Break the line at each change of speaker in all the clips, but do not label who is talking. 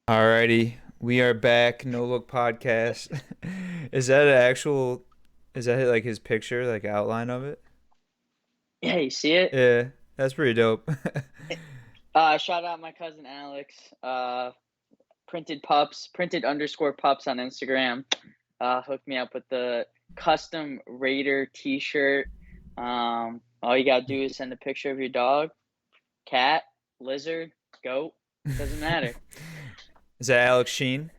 Alrighty, we are back. No Look Podcast. Is that an actual? Is that like his picture, like outline of it?
Yeah, you see it?
Yeah, that's pretty dope.
Shout out my cousin Alex. Printed underscore pups on Instagram. Hooked me up with the custom Raider T-shirt. All you gotta do is send a picture of your dog, cat, lizard, goat. Doesn't matter.
Is that Alex Sheen?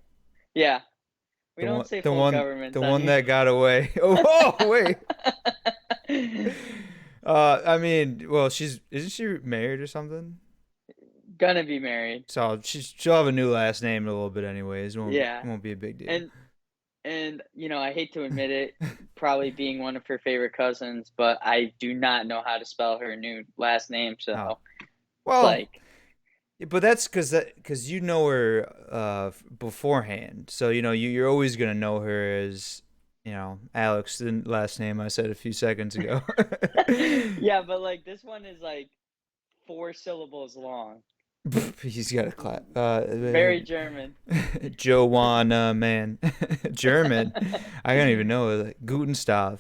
Yeah, we
The
don't
one,
say
the
full
one, the
governments on
one
here.
that got away. Oh, whoa, wait. I mean, well, isn't she married or something?
Gonna be married.
So she'll have a new last name in a little bit, anyways.
Yeah,
It won't be a big deal.
and I hate to admit it, probably being one of her favorite cousins, but I do not know how to spell her new last name, so
Oh,
it's
well,
like,
yeah, but that's because you know her beforehand, so you're always gonna know her as Alex, the last name I said a few seconds ago.
yeah, but like this one is like 4 syllables long.
He's got a clap.
Very German.
Joanna, man, German. I don't even know. Like, Gutenstav.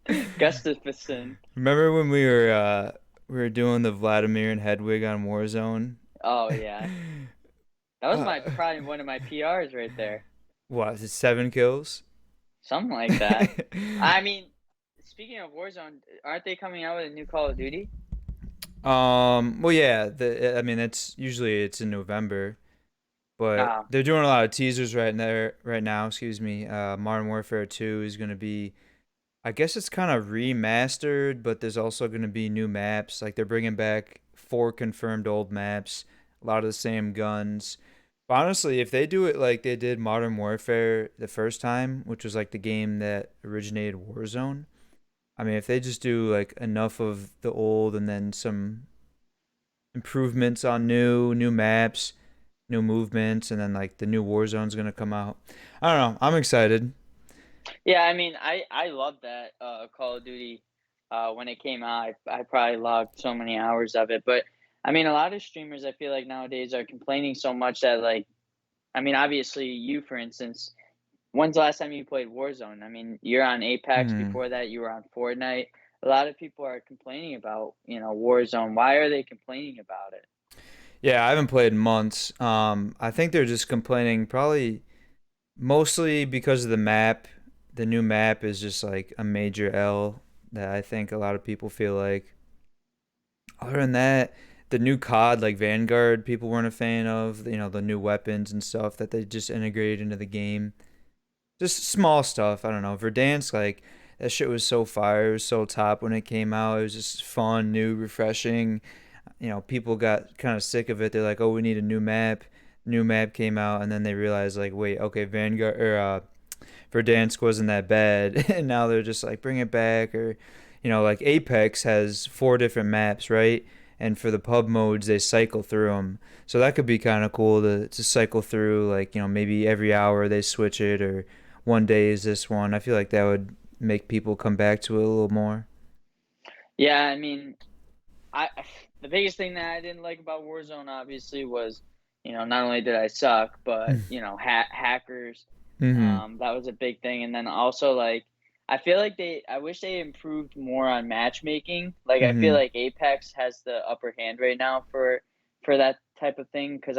Gustafsson.
Remember when we were doing the Vladimir and Hedwig on Warzone?
Oh yeah. That was
uh,
my probably one of my PRs right there.
what is it, 7 kills?
Something like that. I mean, speaking of Warzone, aren't they coming out with a new Call of Duty?
Well, yeah, I mean, it's in November, but
Ah,
they're doing a lot of teasers right now. Excuse me. Modern Warfare 2 is gonna be, I guess it's kind of remastered, but there's also gonna be new maps. Like they're bringing back 4 confirmed old maps, a lot of the same guns. But honestly, if they do it like they did Modern Warfare the first time, which was like the game that originated Warzone, I mean, if they just do like enough of the old and then some improvements on new maps, new movements, and then like the new Warzone's gonna come out. I don't know. I'm excited.
yeah. I mean, I love that Call of Duty. When it came out, I probably logged so many hours of it. But I mean, a lot of streamers I feel like nowadays are complaining so much that like, I mean, obviously you, for instance, when's the last time you played Warzone? I mean, you're on Apex.
Hmm.
Before that, you were on Fortnite. A lot of people are complaining about, Warzone. Why are they complaining about it?
Yeah, I haven't played in months. I think they're just complaining probably mostly because of the map. The new map is just like a major L that I think a lot of people feel like. Other than that, the new COD like Vanguard, people weren't a fan of. The new weapons and stuff that they just integrated into the game. Just small stuff. I don't know. Verdansk, like that shit was so fire. It was so top when it came out. It was just fun, new, refreshing. People got kind of sick of it. They're like, "Oh, we need a new map." New map came out, and then they realized, like, wait, okay, Vanguard or Verdansk wasn't that bad, and now they're just like, bring it back, or like Apex has 4 different maps, right? And for the pub modes, they cycle through them, so that could be kind of cool to cycle through, like maybe every hour they switch it, or one day is this one. I feel like that would make people come back to it a little more.
Yeah, I mean, I the biggest thing that I didn't like about Warzone obviously was, not only did I suck, but hackers.
Mm-hmm.
That was a big thing, and then also like I feel like I wish they improved more on matchmaking. Like I feel
Mm-hmm.
like Apex has the upper hand right now for that type of thing because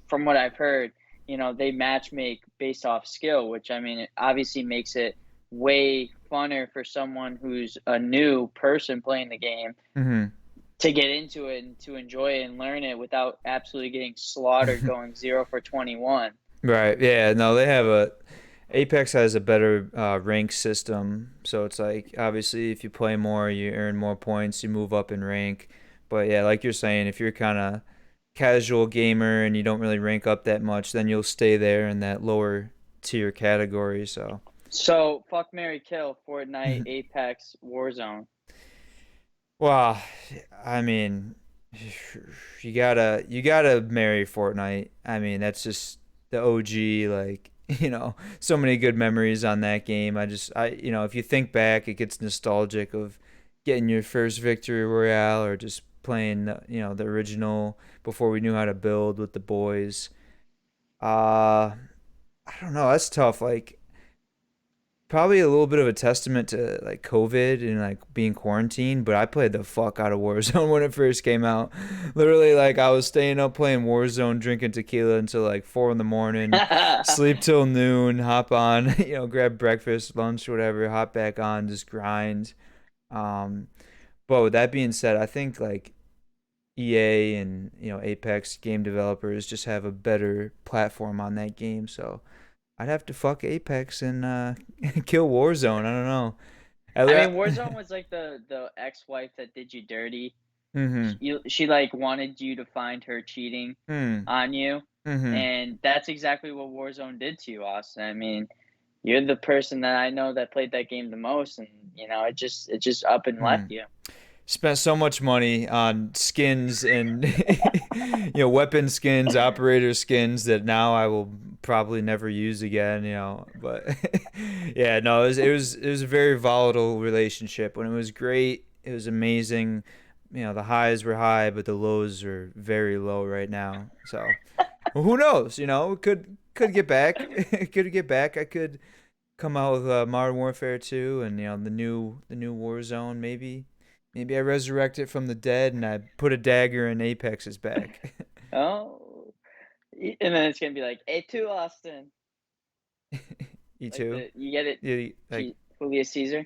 from what I've heard, they match make based off skill, which I mean it obviously makes it way funner for someone who's a new person playing the game
Mm-hmm.
to get into it and to enjoy it and learn it without absolutely getting slaughtered going 0 for 21.
Right. Yeah. No, they have a Apex has a better rank system. So it's like obviously if you play more, you earn more points, you move up in rank. But yeah, like you're saying, if you're kind of casual gamer and you don't really rank up that much, then you'll stay there in that lower tier category. So,
So fuck Mary Kill, Fortnite, Apex, Warzone.
well, I mean, you gotta marry Fortnite. I mean, that's just the OG. Like, so many good memories on that game. If you think back, it gets nostalgic of getting your first victory royale or just playing the original before we knew how to build with the boys. Uh I don't know. That's tough. Like probably a little bit of a testament to like COVID and like being quarantined, but I played the fuck out of Warzone when it first came out. Literally, like I was staying up playing Warzone, drinking tequila until like 4 in the morning, sleep till noon, hop on, grab breakfast, lunch, whatever, hop back on, just grind. Um, but with that being said, I think like EA and Apex game developers just have a better platform on that game, so I'd have to fuck Apex and kill Warzone. I don't know.
I mean, Warzone was like the ex-wife that did you dirty.
Mm-hmm.
She like wanted you to find her cheating
Hmm.
on you,
Mm-hmm.
and that's exactly what Warzone did to you, Austin. I mean, you're the person that I know that played that game the most, and it just up and
Hmm.
left you.
Spent so much money on skins and weapon skins, operator skins that now I will probably never use again. But yeah, no, it was a very volatile relationship. When it was great, it was amazing. The highs were high, but the lows are very low right now. So well, who knows? Could get back. Could get back. I could come out with Modern Warfare 2 and the new Warzone. Maybe I resurrect it from the dead and I put a dagger in Apex's back.
Oh, and then it's gonna be like A2 Austin,
You
like
too?
you get it,
Yeah, like
Julius Caesar,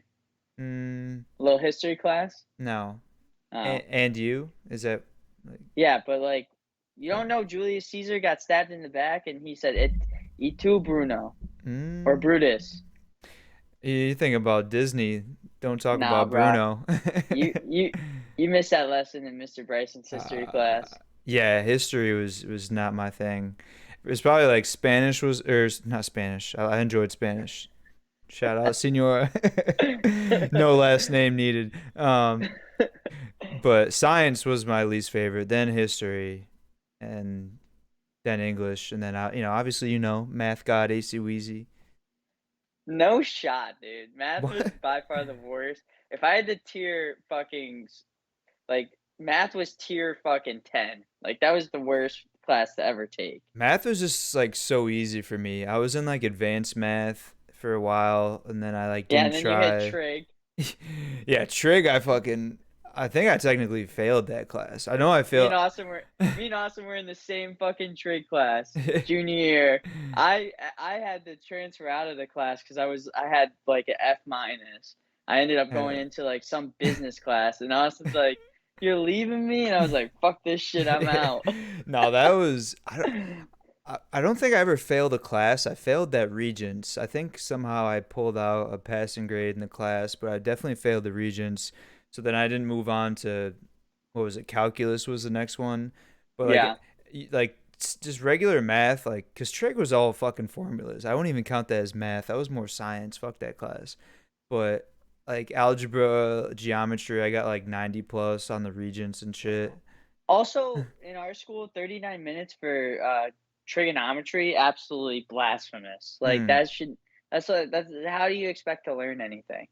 mm,
a little history class.
no.
Oh,
And you? Is that like
yeah, but like you
uh,
don't know Julius Caesar got stabbed in the back, and he said it, E2 Bruno or
mm,
Brutus.
you think about Disney, don't talk
Nah,
about
bruh.
Bruno.
You you you missed that lesson in Mr. Bryson's history
uh,
class.
yeah, history was not my thing. It was probably like Spanish was or not Spanish. I enjoyed Spanish. Shout out, Senor. No last name needed. But science was my least favorite. Then history, and then English, and then obviously math god ACWeezy.
No shot, dude. Math was
What?
by far the worst. If I had to tier fucking like math was tier fucking 10. Like that was the worst class to ever take.
Math was just like so easy for me. I was in like advanced math for a while, and then I like
Yeah,
didn't
and then you hit
try.
trig.
Yeah, trig. I think I technically failed that class. I know I
Me
failed.
and Austin were me and Austin were in the same fucking trig class junior year. I had to transfer out of the class because I had like an F minus. I ended up going
Uh,
into like some business class, and Austin's like, "You're leaving me," and I was like, "Fuck this shit, I'm out."
no, that was I don't think I ever failed a class. I failed that Regents. I think somehow I pulled out a passing grade in the class, but I definitely failed the Regents. So then I didn't move on to what was it? Calculus was the next one. But
Yeah.
just regular math, like because trig was all fucking formulas. I won't even count that as math. That was more science. Fuck that class. But like algebra, geometry, I got like 90 plus on the Regents and shit.
Also, in our school, 39 minutes for trigonometry, absolutely blasphemous. Like
Hmm.
that's how do you expect to learn anything?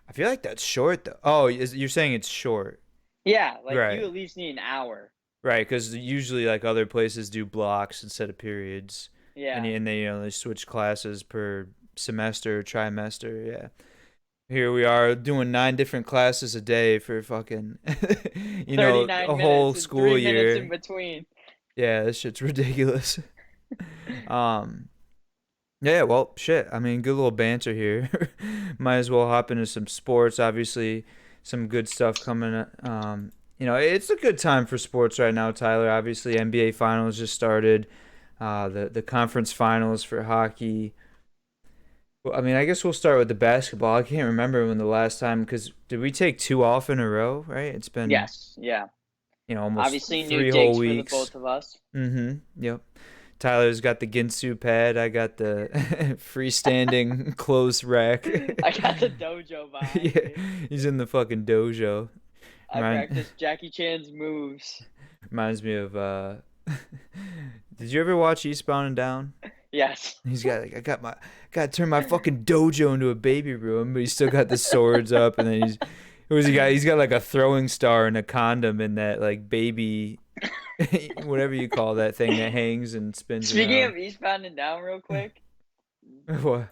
I feel like that's short though. Oh, you're saying it's short,
Yeah, like you
right?
at least need an hour.
Right, because usually like other places do blocks instead of periods, and
Yeah.
they switch classes per semester or trimester. Yeah, here we are doing 9 different classes a day for fucking,
39
a whole
minutes and
school
3 minutes in
year.
between.
Yeah, this shit's ridiculous. Um, yeah, well, shit. I mean, good little banter here. Might as well hop into some sports. Obviously, some good stuff coming. It's a good time for sports right now, Tyler. Obviously, NBA finals just started. The conference finals for hockey. Well, I mean, I guess we'll start with the basketball. I can't remember when the last time because did we take 2 off in a row? Right? It's been
Yes, yeah.
almost
Obviously new
3 whole
digs for the
weeks.
both of us.
Mm-hmm. Yep. Tyler's got the Ginsu pad. I got the freestanding clothes rack.
I got the dojo behind
Yeah,
me.
he's in the fucking dojo.
I
Remind,
practiced Jackie Chan's moves.
reminds me of. Did you ever watch Eastbound and Down?
Yes.
He's got like gotta turn my fucking dojo into a baby room, but he's still got the swords up, and then Who's he got? He's got like a throwing star and a condom in that like baby, whatever you call that thing that hangs and spins
Speaking
around.
of Eastbound and Down, real quick,
What?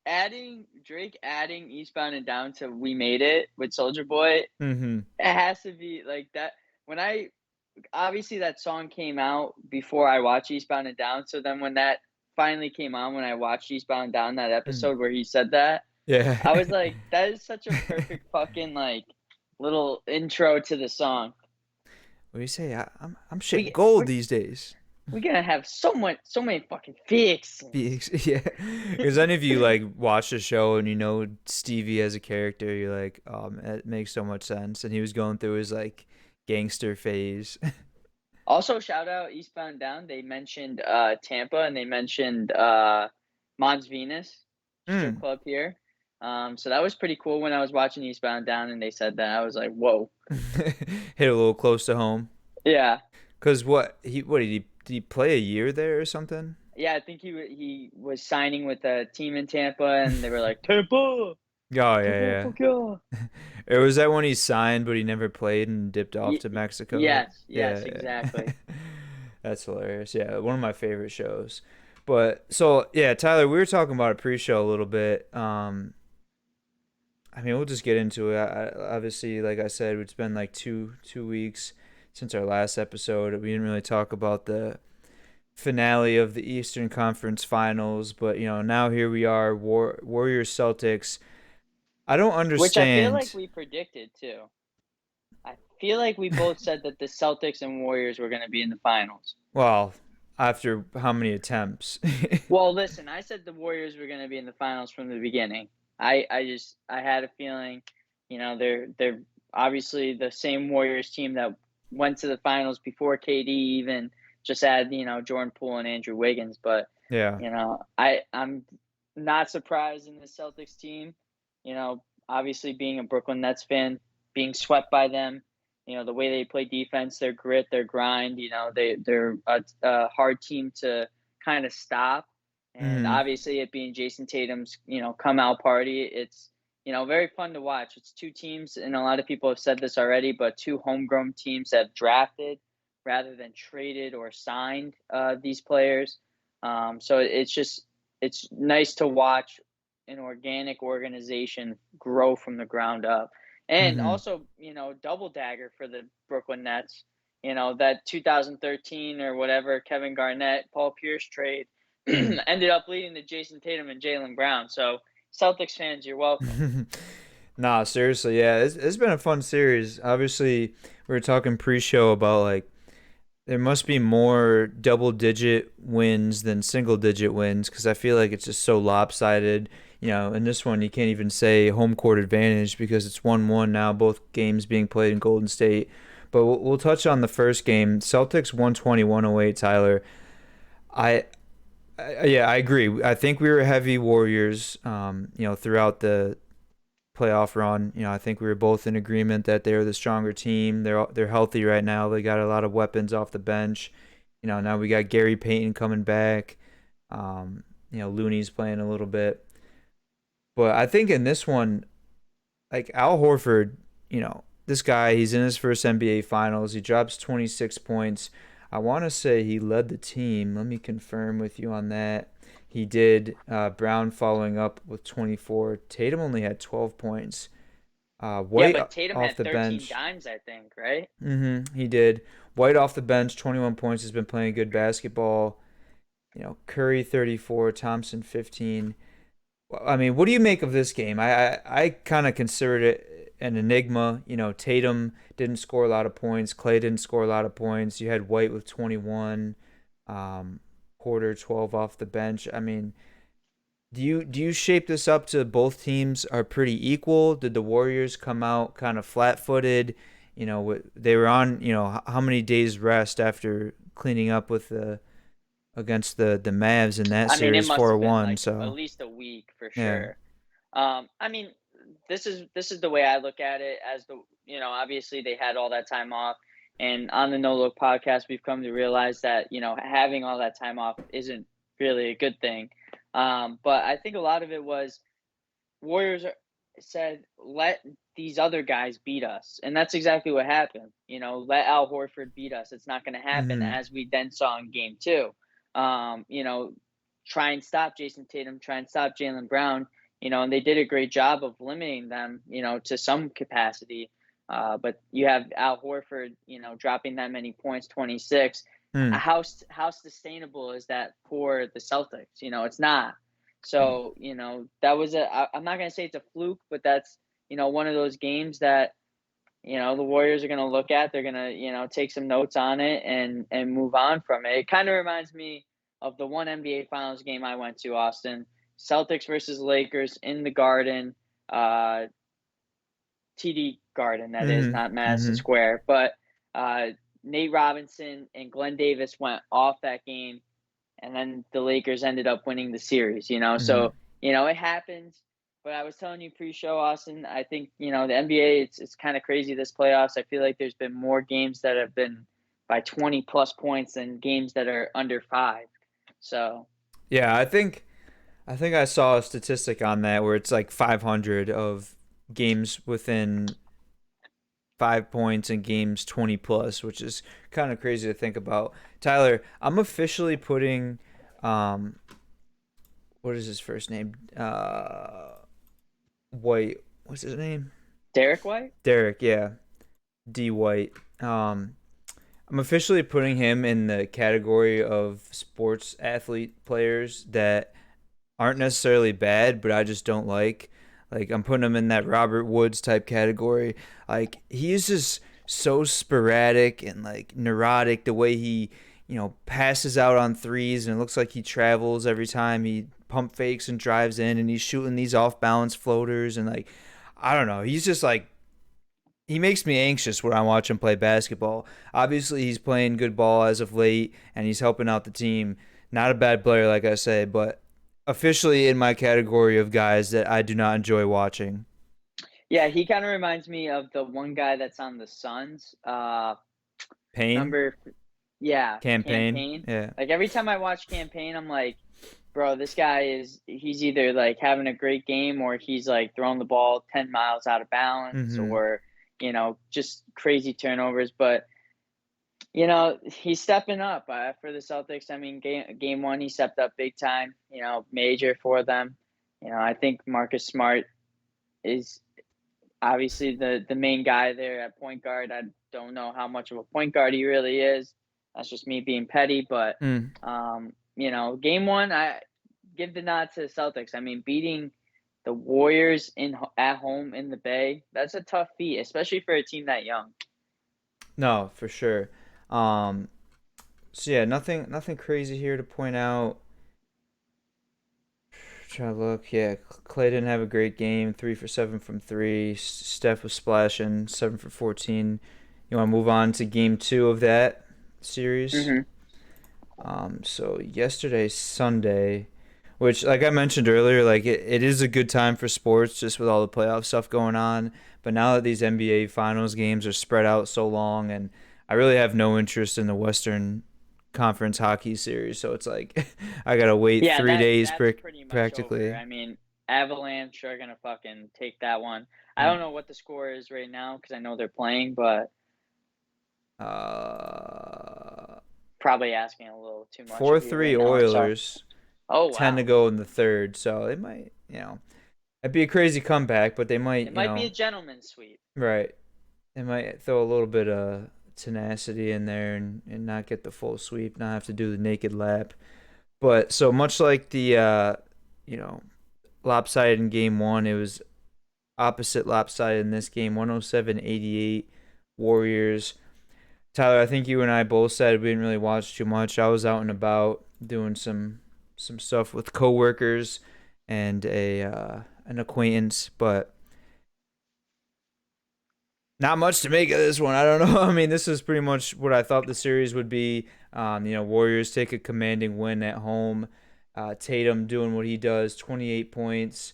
adding Drake adding Eastbound and Down to "We Made It" with Soldier Boy,
Mm-hmm.
it has to be like that. When I obviously that song came out before I watched Eastbound and Down, so then when that finally came on, when I watched Eastbound and Down, that
Mm.
episode where he said that,
Yeah.
I was like, that is such a perfect fucking like little intro to the song.
What do you say? I'm shit
We
gold
we're
these days.
we're gonna have so many fucking fixings.
Yeah, because then if you like watch the show and you know Stevie as a character, you're like, it makes so much sense. And he was going through his like gangster phase.
Also, shout out Eastbound and Down. They mentioned Tampa and they mentioned Mons Venus strip
Mm.
club here. So that was pretty cool when I was watching Eastbound and Down and they said that. I was like, whoa.
Hit a little close to home.
Yeah.
Cause what did he play a year there or something?
Yeah, I think he was signing with a team in Tampa and they were like, Tampa,
Oh
Tampa,
yeah,
fuck yeah.
yeah. It was that when he signed, but he never played and dipped off to Mexico.
Yes,
Yeah,
exactly.
yeah. That's hilarious. Yeah, one of my favorite shows. But so yeah, Tyler, we were talking about a pre-show a little bit. I mean, we'll just get into it. Obviously, like I said, it's been like two weeks since our last episode. We didn't really talk about the finale of the Eastern Conference Finals, but now here we are, Warriors Celtics. I don't
Which I feel like
understand.
we predicted too. I feel like we both said that the Celtics and Warriors were going to be in the finals.
Well, after how many attempts?
Well, listen, I said the Warriors were going to be in the finals from the beginning. I had a feeling, they're obviously the same Warriors team that went to the finals before KD even just had, Jordan Poole and Andrew Wiggins, but
Yeah.
I'm not surprised in the Celtics team, obviously being a Brooklyn Nets fan, being swept by them, the way they play defense, their grit, their grind, they're a hard team to kind of stop. And
Hmm.
obviously, it being Jason Tatum's, come out party, it's, very fun to watch. It's two teams, and a lot of people have said this already, but two homegrown teams have drafted rather than traded or signed these players. So it's nice to watch an organic organization grow from the ground up. And
Hmm.
also, double dagger for the Brooklyn Nets. That 2013 or whatever Kevin Garnett, Paul Pierce trade ended up leading to Jason Tatum and Jaylen Brown. So, Celtics fans, you're welcome.
Nah, seriously, yeah, it's been a fun series. Obviously, we were talking pre-show about like there must be more double-digit wins than single-digit wins because I feel like it's just so lopsided. In this one, you can't even say home court advantage because it's 1-1 now, both games being played in Golden State. But we'll touch on the first game. Celtics 120-108, Tyler. I, yeah, I agree. I think we were heavy Warriors, throughout the playoff run. I think we were both in agreement that they're the stronger team. They're healthy right now. They got a lot of weapons off the bench. Now we got Gary Payton coming back. Looney's playing a little bit. But I think in this one, like Al Horford, this guy, he's in his first NBA Finals. He drops 26 points. I want to say he led the team. Let me confirm with you on that. He did. Brown following up with 24. Tatum only had 12 points.
Yeah,
White
but Tatum
off
had
the
13
bench.
dimes, I think, right?
He did. White off the bench, 21 points. Has been playing good basketball. Curry 34, Thompson 15. I mean, what do you make of this game? I kind of considered it an enigma. Tatum didn't score a lot of points. Clay didn't score a lot of points. You had White with 21, Porter 12 off the bench. I mean, do you shape this up to both teams are pretty equal? Did the Warriors come out kind of flat-footed? They were on, how many days rest after cleaning up with the against the Mavs in that
I mean, it
series
must have been
4-1.
like at
So,
least a week for
yeah.
sure. I mean, this is the way I look at it as obviously they had all that time off, and on the No Look podcast, we've come to realize that having all that time off isn't really a good thing. But I think a lot of it was Warriors. said, "Let these other guys beat us," and that's exactly what happened. Let Al Horford beat us. It's not going to happen,
Mm-hmm.
as we then saw in Game Two. Try and stop Jason Tatum, try and stop Jalen Brown. And they did a great job of limiting them, to some capacity. But you have Al Horford, dropping that many points, 26.
Mm.
How sustainable is that for the Celtics? It's not. So, that was I'm not going to say it's a fluke, but that's, one of those games that, the Warriors are going to look at. They're going to, take some notes on it and move on from it. It kind of reminds me of the one NBA Finals game I went to, Austin. Celtics versus Lakers in the Garden, uh, TD Garden, that is,
Mm-hmm.
not Madison
Mm-hmm.
Square. But uh, Nate Robinson and Glenn Davis went off that game, and then the Lakers ended up winning the series.
Mm-hmm.
So, it happens. But I was telling you pre-show, Austin, I think, the NBA, it's kind of crazy this playoffs. I feel like there's been more games that have been by 20 plus points than games that are under 5. So,
Yeah, I think I saw a statistic on that where it's like 500 of games within 5 points and games 20 plus, which is kind of crazy to think about. Tyler, I'm officially putting, um, what is his first name? White. What's his name?
Derek White?
Derek. Yeah, D White. Um, I'm officially putting him in the category of sports athlete players that aren't necessarily bad, but I just don't like. Like I'm putting him in that Robert Woods type category. Like he's just so sporadic and like neurotic the way he, passes out on threes and it looks like he travels every time he pump fakes and drives in and he's shooting these off balance floaters and like I don't know. He's just like he makes me anxious when I watch him play basketball. Obviously, he's playing good ball as of late, and he's helping out the team. Not a bad player, like I say, but officially in my category of guys that I do not enjoy watching.
Yeah, he kind of reminds me of the one guy that's on the Suns.
Pain,
Remember, yeah,
campaign,
Campaign.
yeah.
Like every time I watch Campaign, I'm like, bro, this guy he's either like having a great game or he's like throwing the ball 10 miles out of balance
Mm-hmm.
or, just crazy turnovers. But, he's stepping up for the Celtics. I mean, game one, he stepped up big time, major for them. I think Marcus Smart is obviously the main guy there at point guard. I don't know how much of a point guard he really is. That's just me being petty, but
Mm.
game one, I give the nod to the Celtics. I mean, beating the Warriors at home in the Bay, that's a tough feat, especially for a team that young.
No, for sure. Um, so yeah, nothing crazy here to point out. Try to look. Yeah, Clay didn't have a great game. 3 for 7 from three. Steph was splashing. 7 for 14. You want to move on to game two of that series?
Mm-hmm.
So yesterday's Sunday, which like I mentioned earlier, like it is a good time for sports just with all the playoff stuff going on. But now that these NBA Finals games are spread out so long, and I really have no interest in the Western Conference hockey series, so it's like I gotta wait
Yeah,
three days
that's pretty much over.
practically.
I mean, Avalanche are gonna fucking take that one. I
Mm.
don't know what the score is right now because I know they're playing, but
Uh,
probably asking a little too much
four
of you
three
right now. I'm sorry.
Oilers,
Oh
10 to
wow,
go in the third, so they might, it'd be a crazy comeback, but they might,
it might be a gentleman's sweep.
right. They might throw a little bit of tenacity in there and not get the full sweep, not have to do the naked lap. But so much like the you know, lopsided in game one, it was opposite lopsided in this game, 107-88 Warriors. Tyler, I think you and I both said we didn't really watch too much. I was out and about doing some stuff with coworkers and a an acquaintance, but not much to make of this one. I don't know. I mean, this is pretty much what I thought the series would be. Warriors take a commanding win at home. Tatum doing what he does, 28 points.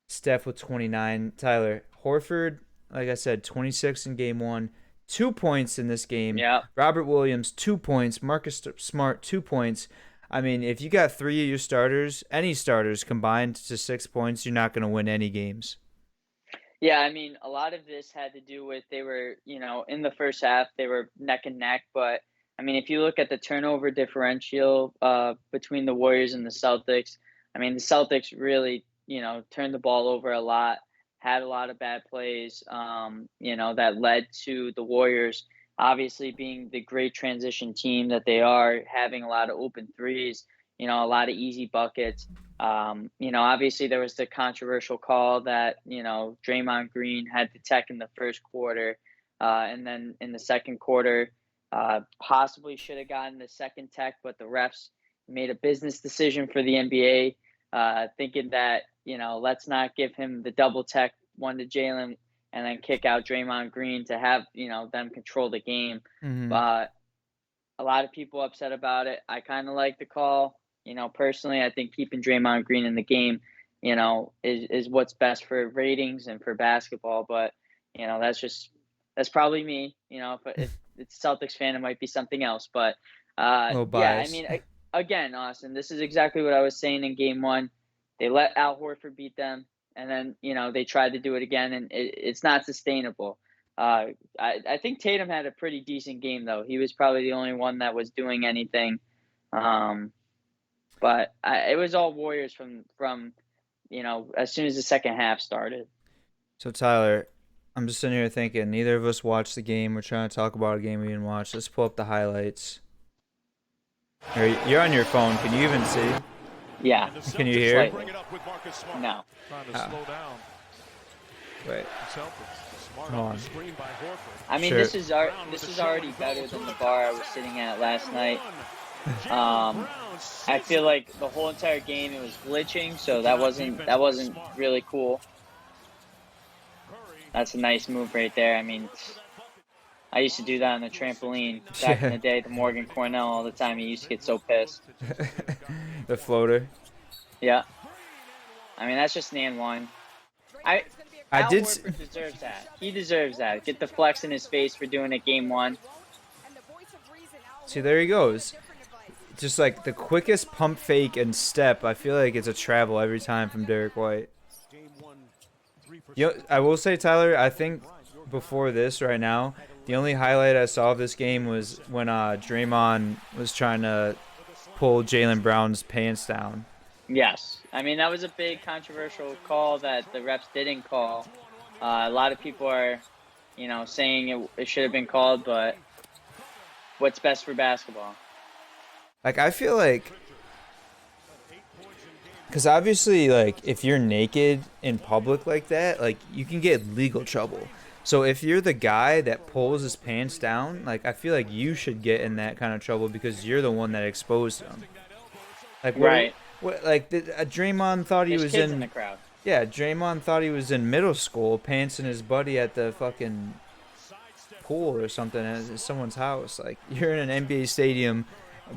Steph with 29. Tyler Horford, like I said, 26 in game one, 2 points in this game.
Yeah.
Robert Williams, 2 points. Marcus Smart, 2 points. I mean, if you got three of your starters, any starters combined to 6 points, you're not going to win any games.
Yeah, I mean, a lot of this had to do with they were, in the first half, they were neck and neck. But I mean, if you look at the turnover differential between the Warriors and the Celtics, I mean, the Celtics really, turned the ball over a lot, had a lot of bad plays, that led to the Warriors obviously being the great transition team that they are, having a lot of open threes, a lot of easy buckets. Obviously there was the controversial call that, Draymond Green had the tech in the first quarter, and then in the second quarter, possibly should have gotten the second tech, but the refs made a business decision for the NBA, thinking that, let's not give him the double tech one to Jalen and then kick out Draymond Green to have, them control the game.
Hmm.
But a lot of people upset about it. I kind of like the call. Personally, I think keeping Draymond Green in the game, is what's best for ratings and for basketball. But that's probably me. If it's a Celtics fan, it might be something else. But
A little
yeah, I
biased.
mean, again, Austin, this is exactly what I was saying in Game One. They let Al Horford beat them, and then they tried to do it again, and it's not sustainable. I think Tatum had a pretty decent game though. He was probably the only one that was doing anything. Um, but it was all Warriors from as soon as the second half started.
So Tyler, I'm just sitting here thinking neither of us watched the game. We're trying to talk about a game we didn't watch. Let's pull up the highlights. You're on your phone. Can you even see?
Yeah,
Can you hear?
slightly. No.
Oh, wait. Hold on.
I mean,
Sure.
this is already better than the bar I was sitting at last night. Um, I feel like the whole entire game it was glitching, so that wasn't really cool. That's a nice move right there. I mean, I used to do that on the trampoline back in
Yeah.
the day, the Morgan Cornell all the time. He used to get so pissed.
The floater.
Yeah, I mean that's just an and one. I
I
Al
did.
Horford deserves that. He deserves that. Get the flex in his face for doing it game one.
See, there he goes. Just like the quickest pump fake and step. I feel like it's a travel every time from Derek White. I will say, Tyler, I think before this, right now, the only highlight I saw of this game was when Draymond was trying to pull Jalen Brown's pants down.
Yes, I mean that was a big controversial call that the refs didn't call. A lot of people are, saying it should have been called, but what's best for basketball?
Like, I feel like, because obviously, like, if you're naked in public like that, like, you can get legal trouble. So if you're the guy that pulls his pants down, like, I feel like you should get in that kind of trouble because you're the one that exposed him. Like,
Right.
like, Draymond thought he
There's
was
kids in the
in,
crowd.
yeah, Draymond thought he was in middle school, pantsing his buddy at the fucking pool or something at someone's house. Like, you're in an NBA stadium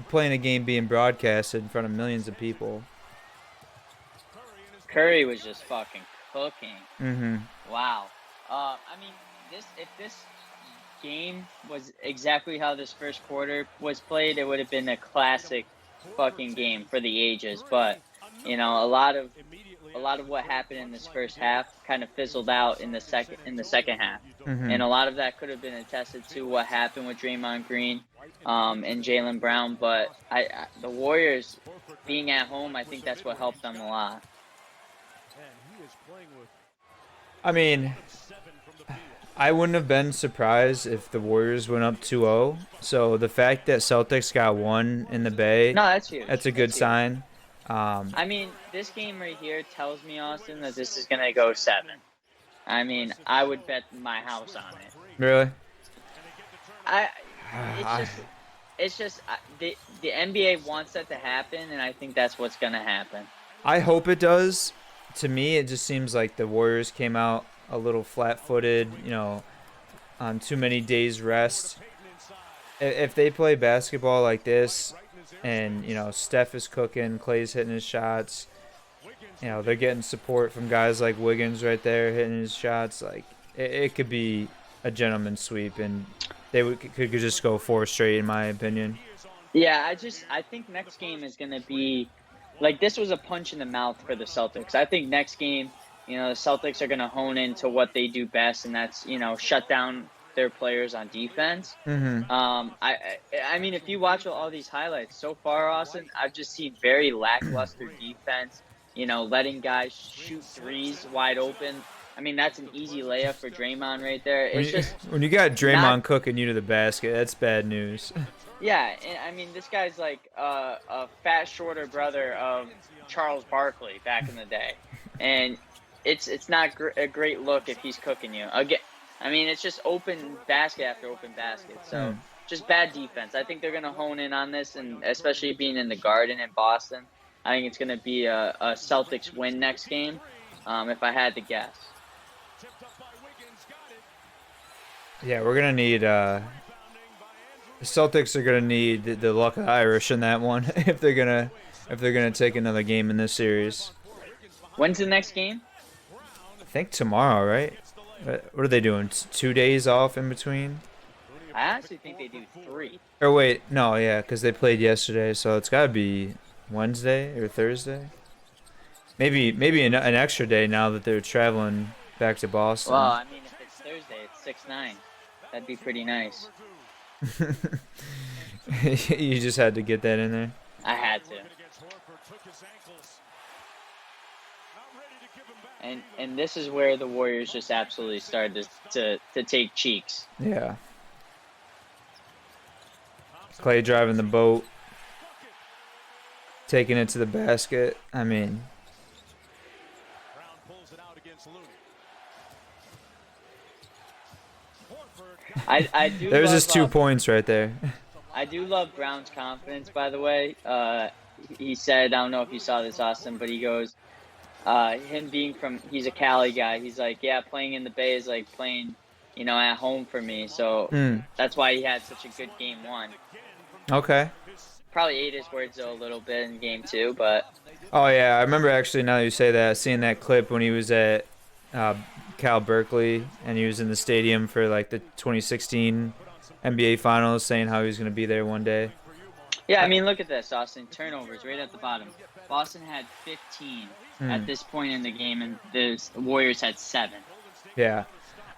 playing a game being broadcasted in front of millions of people.
Curry was just fucking cooking.
Mm-hmm.
Wow. I mean, if this game was exactly how this first quarter was played, it would have been a classic fucking game for the ages. But a lot of what happened in this first half kind of fizzled out in the second half,
Mm-hmm.
and a lot of that could have been attested to what happened with Draymond Green, and Jalen Brown. But the Warriors being at home, I think that's what helped them a lot.
I mean, I wouldn't have been surprised if the Warriors went up 2-0. So the fact that Celtics got one in the Bay,
No, that's huge.
that's a good
That's huge.
sign. Um,
I mean, this game right here tells me, Austin, that this is gonna go seven. I mean, I would bet my house on it.
really?
I, it's
I,
just, the NBA wants that to happen, and I think that's what's gonna happen.
I hope it does. To me, it just seems like the Warriors came out a little flat-footed, on too many days rest. If they play basketball like this, and Steph is cooking, Clay's hitting his shots, they're getting support from guys like Wiggins right there hitting his shots. Like it could be a gentleman's sweep, and could just go four straight, in my opinion.
Yeah, I think next game is gonna be like this was a punch in the mouth for the Celtics. I think next game The Celtics are going to hone into what they do best, and that's shut down their players on defense.
Mm-hmm.
I mean, if you watch all these highlights so far, Austin, I've just seen very lackluster defense. Letting guys shoot threes wide open. I mean, that's an easy layup for Draymond right there.
When
It's
you
just
when you got
not.
Draymond cooking you to the basket, that's bad news.
Yeah, and I mean, this guy's like a fat, shorter brother of Charles Barkley back in the day, and it's not a great look if he's cooking you. Again, I mean, it's just open basket after open basket. So
Hmm.
just bad defense. I think they're gonna hone in on this, and especially being in the Garden in Boston, I think it's gonna be a Celtics win next game. If I had to guess.
Yeah, we're gonna need the Celtics are gonna need the luck of the Irish in that one if they're gonna take another game in this series.
When's the next game?
I think tomorrow, right? What are they doing? 2 days off in between?
I actually think they do 3.
Or wait, no, yeah, because they played yesterday, so it's gotta be Wednesday or Thursday. Maybe an extra day now that they're traveling back to
Well,
Boston.
I mean, if it's Thursday, it's 6-9. That'd be pretty nice.
You just had to get that in there.
I had to. And this is where the Warriors just absolutely started to take cheeks.
Yeah. Clay driving the boat, taking it to the basket. I mean,
I do
there's
love
just 2 points right there.
I do love Brown's confidence, by the way. He said, I don't know if you saw this, Austin, but he goes, him being he's a Cali guy. He's like, yeah, playing in the Bay is like playing, at home for me. So
Hmm.
that's why he had such a good game 1.
Okay.
Probably ate his words though a little bit in game 2, but
Oh yeah, I remember actually. Now that you say that, seeing that clip when he was at uh, Cal Berkeley and he was in the stadium for like the 2016 NBA Finals, saying how he was going to be there one day.
yeah, I
I,
mean, look at this, Austin. Turnovers right at the bottom. Boston had 15 at
hmm.
this point in the game, and the Warriors had 7.
Yeah.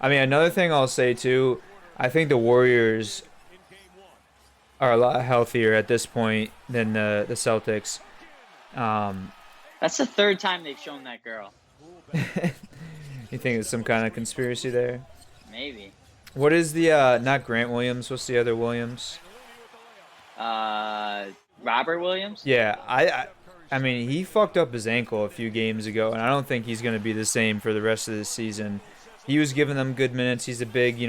I mean, another thing I'll say too, I think the Warriors are a lot healthier at this point than the Celtics. Um,
That's the third time they've shown that girl.
you think it's some kind of conspiracy there?
Maybe.
What is the not Grant Williams? What's the other Williams?
Uh, Robert Williams?
Yeah, I mean, he fucked up his ankle a few games ago, and I don't think he's going to be the same for the rest of the season. He was giving them good minutes. He's a big,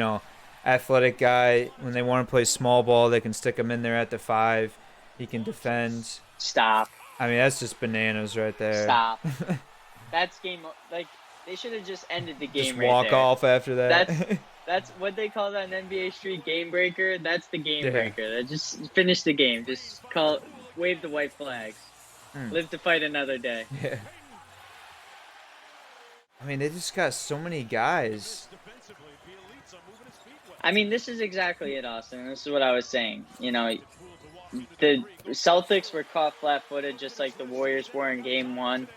athletic guy. When they want to play small ball, they can stick him in there at the 5. He can defend.
Stop.
I mean, that's just bananas right there.
Stop. That's game. Like, they should have just ended the
Just
game right
walk
there.
off after
That's
that.
that's what they call that in NBA Street, game breaker. That's the game
Yeah.
breaker. That just finish the game. Just wave the white flags.
Hmm.
Live to fight another day.
Yeah. I mean, they just got so many guys.
I mean, this is exactly it, Austin. This is what I was saying. The Celtics were caught flat-footed just like the Warriors were in game 1.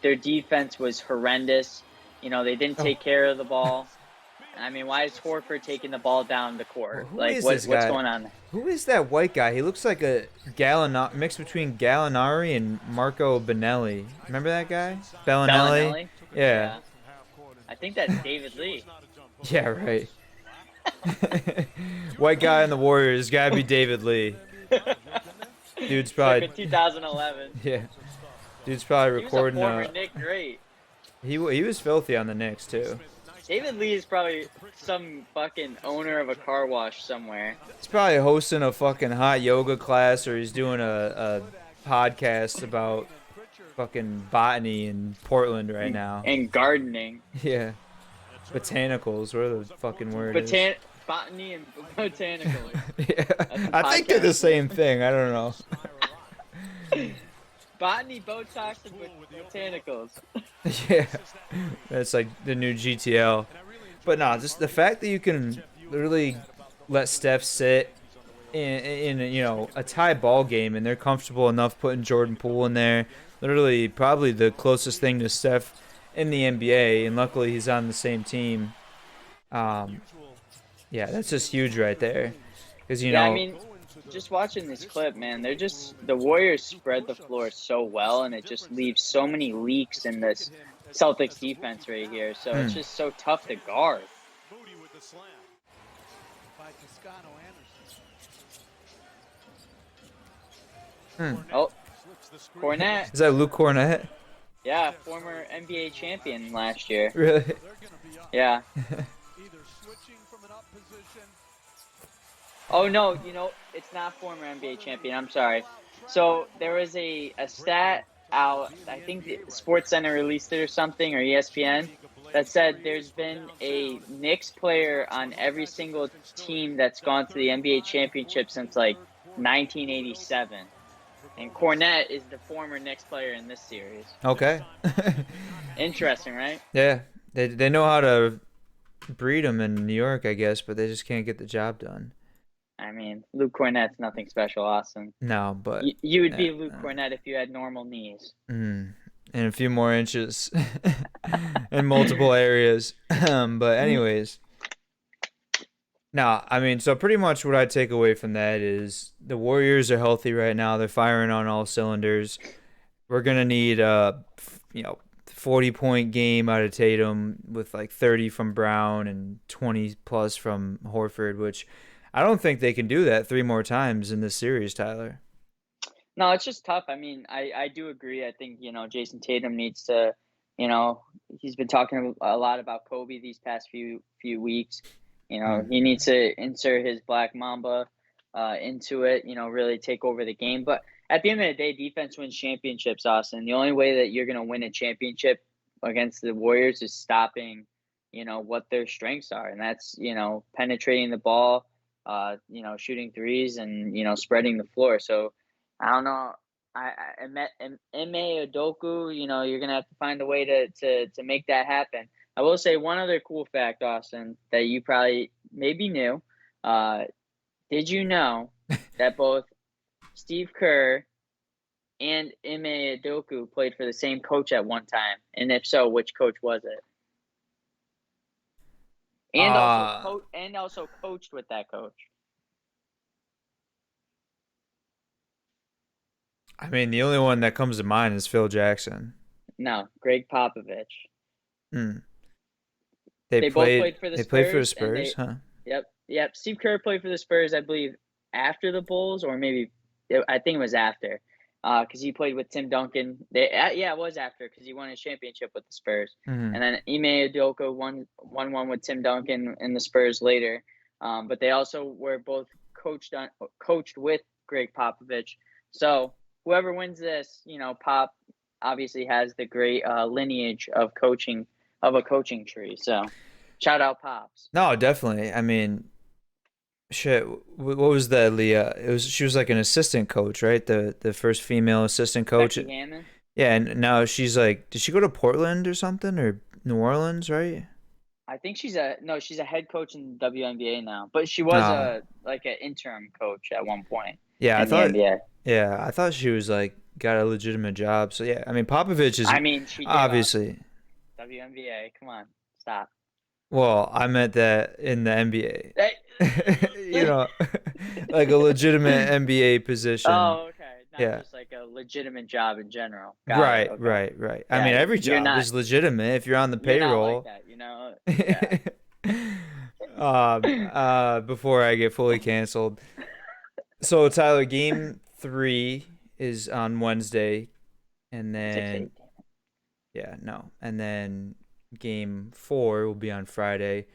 Their defense was horrendous. They didn't
Oh.
take care of the ball. I mean, why is Horford taking the ball down the court?
Who
Like,
is this
what's
guy?
going on there?
Who is that white guy? He looks like a mix between Gallinari and Marco Benelli. Remember that guy? Bellinelli?
Bellinelli?
Yeah.
I think that's David Lee.
Yeah, right. White guy in the Warriors. Gotta be David Lee. Dude's
Circa
probably
2011.
yeah. Dude's probably
He was a
recording.
former Knick great.
He was filthy on the Knicks too.
David Lee is probably some fucking owner of a car wash somewhere.
He's probably hosting a fucking hot yoga class, or he's doing a podcast about fucking botany in Portland right now.
And gardening.
Yeah. Botanicals, whatever the fucking word is.
Botany and botanicals.
Yeah.
That's a
I think they're the
podcast.
same thing. I don't know.
Botany, Botox, and botanicals.
Yeah. That's like the new GTL. But no, just the fact that you can literally let Steph sit in a tie ball game and they're comfortable enough putting Jordan Poole in there. Literally probably the closest thing to Steph in the NBA, and luckily he's on the same team. Um, yeah, that's just huge right there. Because
Yeah, I mean, just watching this clip, man, they're just the Warriors spread the floor so well, and it just leaves so many leaks in this Celtics defense right here. So it's
mm,
just so tough to guard.
mm.
Oh, Cornette,
Is that Luke Cornett?
yeah, former NBA champion last year.
Really?
Yeah. Oh no, it's not former NBA champion. I'm sorry. So there was a stat out. I think the Sports Center released it or something, or ESPN, that said there's been a Knicks player on every single team that's gone to the NBA championship since like 1987, and Cornette is the former Knicks player in this series.
Okay.
Interesting, right?
Yeah, they know how to breed them in New York, I guess, but they just can't get the job done.
I mean, Luke Cornette's nothing special, Austin.
No, but
You would
uh,
be Luke
uh,
Cornette if you had normal knees.
and a few more inches in multiple areas. But anyways, no, I mean, so pretty much what I take away from that is the Warriors are healthy right now. They're firing on all cylinders. We're gonna need a 40-point game out of Tatum with like 30 from Brown and 20 plus from Horford, which I don't think they can do that three more times in this series, Tyler.
No, it's just tough. I mean, I do agree. I think, Jason Tatum needs to, you know, he's been talking a lot about Kobe these past few weeks.
Hmm.
He needs to insert his Black Mamba into it, really take over the game. But at the end of the day, defense wins championships, Austin. The only way that you're going to win a championship against the Warriors is stopping, what their strengths are. And that's, penetrating the ball, shooting threes and, spreading the floor. So, I don't know. I met Ime Udoka. You're gonna have to find a way to make that happen. I will say one other cool fact, Austin, that you probably maybe knew. Uh, did you know that both Steve Kerr and Ime Udoka played for the same coach at one time? And if so, which coach was it? And also
Uh,
coached with that coach.
I mean, the only one that comes to mind is Phil Jackson.
No, Greg Popovich.
Hmm.
They both played for the
They played for the
Spurs, and
Spurs, huh?
yep. Steve Kerr played for the Spurs, I believe, after the Bulls, or maybe I think it was after, because he played with Tim Duncan. Yeah, it was after because he won his championship with the Spurs,
Hmm.
and then Ime Udoka won one with Tim Duncan and the Spurs later. But they also were both coached with Greg Popovich. So whoever wins this, Pop obviously has the great lineage of coaching of a coaching tree. So shout out Pops.
No, definitely. I mean, shit. What was that, Leah? She was like an assistant coach, right? The first female assistant coach.
Becky Hammond.
Yeah, and now she's like, did she go to Portland or something or New Orleans, right?
I think she's a head coach in the WNBA now, but she was
No.
a like an interim coach at one point
Yeah, I
in the
thought.
NBA.
Yeah, I thought she was like got a legitimate job. So yeah, I mean Popovich is
I mean, she did, Austin.
obviously.
WNBA. Come on, stop.
Well, I meant that in the NBA.
Hey.
You know, like a legitimate NBA position.
Oh, okay. Not
Yeah.
just like a legitimate job in general. Got it.
Right,
Okay.
right, right. I mean,
Yeah,
every job is legitimate if you're on the
you're not like
payroll.
that. Yeah.
Before I get fully canceled. So Tyler, game three is on Wednesday, and
6-8.
then yeah, no, and then game four will be on Friday.